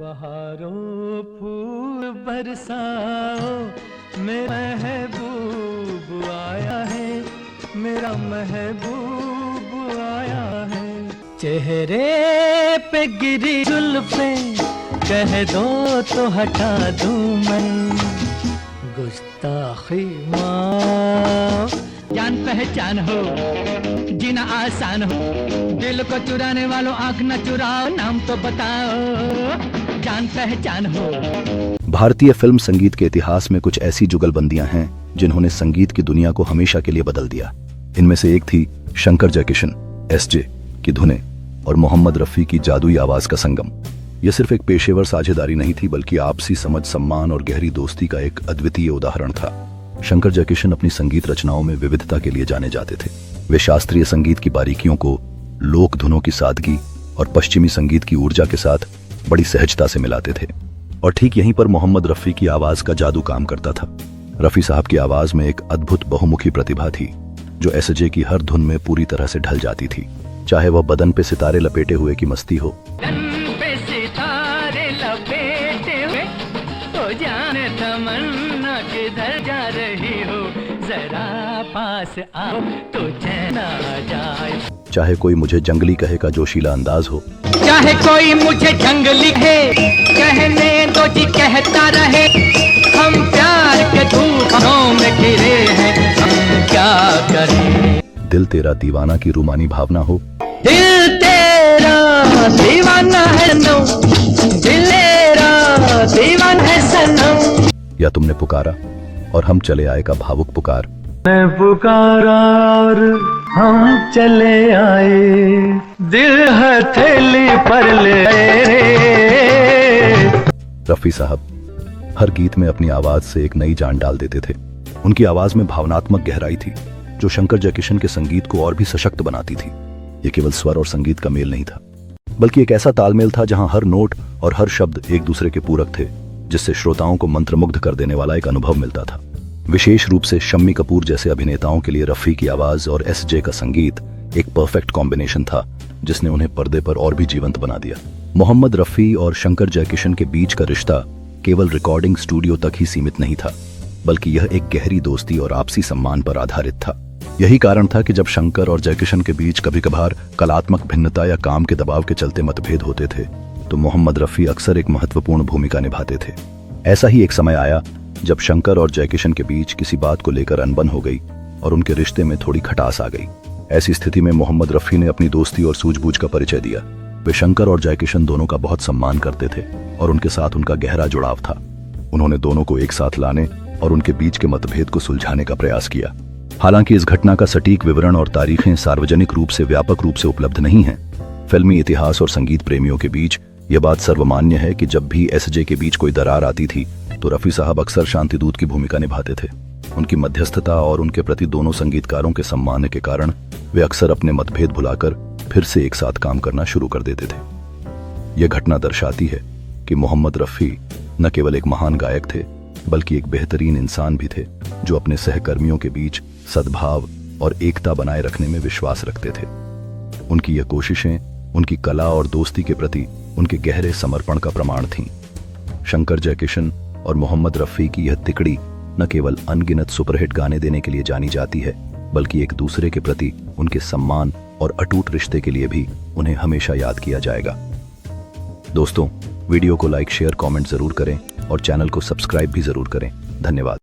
बहारों फूल बरसाओ, मेरा महबूब आया है, मेरा महबूब आया है। चेहरे पे गिरी जुल्फें कह दो तो हटा दूं मैं, गुस्ताखी माफ। जान पहचान हो जीना आसान हो, दिल को चुराने वालों आंख न चुराओ, नाम तो बताओ। जान पहचान हो। भारतीय फिल्म संगीत के इतिहास में कुछ ऐसी जुगलबंदियां हैं जिन्होंने संगीत की दुनिया को हमेशा के लिए बदल दिया। इनमें से एक थी शंकर जयकिशन एसजे की धुनें और मोहम्मद रफी की जादुई आवाज का संगम। यह सिर्फ एक पेशेवर साझेदारी नहीं थी, बल्कि आपसी समझ, सम्मान और गहरी दोस्ती का एक अद्वितीय उदाहरण था। शंकर जयकिशन अपनी संगीत रचनाओं में विविधता के लिए जाने जाते थे। वे शास्त्रीय संगीत की बारीकियों को लोक धुनों की सादगी और पश्चिमी संगीत की ऊर्जा के साथ बड़ी सहजता से मिलाते थे। और ठीक यहीं पर मोहम्मद रफी की आवाज का जादू काम करता था। रफी साहब की आवाज में एक अद्भुत बहुमुखी प्रतिभा थी, जो एसजे की हर धुन में पूरी तरह से ढल जाती थी। चाहे वह बदन पे सितारे लपेटे हुए की मस्ती हो, जाने तमन्ना किधर जा रही हो, जरा पास आओ तो चैन आ जाए। चाहे कोई मुझे जंगली कहे का जोशीला अंदाज हो, चाहे कोई मुझे जंगली है कहने दो जी, कहता रहे। हम प्यार के तूफानों में घिरे हैं, हम क्या करें। दिल तेरा दीवाना की रूमानी भावना हो, दिल तेरा दीवाना है नो, दिल तेरा दीवाना है सनम। या तुमने पुकारा और हम चले आए का भावुक पुकार। मैं पुकारा और हम चले आए, दिल हथेली पर ले रे। रफी साहब हर गीत में अपनी आवाज से एक नई जान डाल देते थे। उनकी आवाज में भावनात्मक गहराई थी, जो शंकर जयकिशन के संगीत को और भी सशक्त बनाती थी। ये केवल स्वर और संगीत का मेल नहीं था, बल्कि एक ऐसा तालमेल था जहां हर नोट और हर शब्द एक दूसरे के पूरक थे, जिससे श्रोताओं को मंत्रमुग्ध कर देने वाला एक अनुभव मिलता था। विशेष रूप से शम्मी कपूर जैसे अभिनेताओं के लिए रफी की आवाज और एसजे का संगीत एक परफेक्ट कॉम्बिनेशन था, जिसने उन्हें पर्दे पर और भी जीवंत बना दिया। मोहम्मद रफी और शंकर जयकिशन के बीच का रिश्ता केवल रिकॉर्डिंग स्टूडियो तक ही सीमित नहीं था, बल्कि यह एक गहरी दोस्ती और आपसी सम्मान पर आधारित था। यही कारण था कि जब शंकर और जयकिशन के बीच कभी कभार कलात्मक भिन्नता या काम के दबाव के चलते मतभेद होते थे, तो मोहम्मद रफी अक्सर एक महत्वपूर्ण भूमिका निभाते थे। ऐसा ही एक समय आया जब शंकर और जयकिशन के बीच किसी बात को लेकर अनबन हो गई और उनके रिश्ते में थोड़ी खटास आ गई। ऐसी स्थिति में मोहम्मद रफी ने अपनी दोस्ती और सूझबूझ का परिचय दिया। वे शंकर और जयकिशन दोनों का बहुत सम्मान करते थे और उनके साथ उनका गहरा जुड़ाव था। उन्होंने दोनों को एक साथ लाने और उनके बीच के मतभेद को सुलझाने का प्रयास किया। हालांकि इस घटना का सटीक विवरण और तारीखें सार्वजनिक रूप से व्यापक रूप से उपलब्ध नहीं हैं। फिल्मी इतिहास और संगीत प्रेमियों के बीच यह बात सर्वमान्य है कि जब भी एसजे के बीच कोई दरार आती थी, तो रफी साहब अक्सर शांतिदूत की भूमिका निभाते थे। उनकी मध्यस्थता और उनके प्रति दोनों संगीतकारों के सम्मान के कारण वे अक्सर अपने मतभेद भुलाकर फिर से एक साथ काम करना शुरू कर देते थे। यह घटना दर्शाती है कि मोहम्मद रफी न केवल एक महान गायक थे, बल्कि एक बेहतरीन इंसान भी थे, जो अपने सहकर्मियों के बीच सद्भाव और एकता बनाए रखने में विश्वास रखते थे। उनकी यह कोशिशें उनकी कला और दोस्ती के प्रति उनके गहरे समर्पण का प्रमाण थीं। शंकर जयकिशन और मोहम्मद रफी की यह तिकड़ी न केवल अनगिनत सुपरहिट गाने देने के लिए जानी जाती है, बल्कि एक दूसरे के प्रति उनके सम्मान और अटूट रिश्ते के लिए भी उन्हें हमेशा याद किया जाएगा। दोस्तों, वीडियो को लाइक, शेयर, कमेंट जरूर करें और चैनल को सब्सक्राइब भी जरूर करें। धन्यवाद।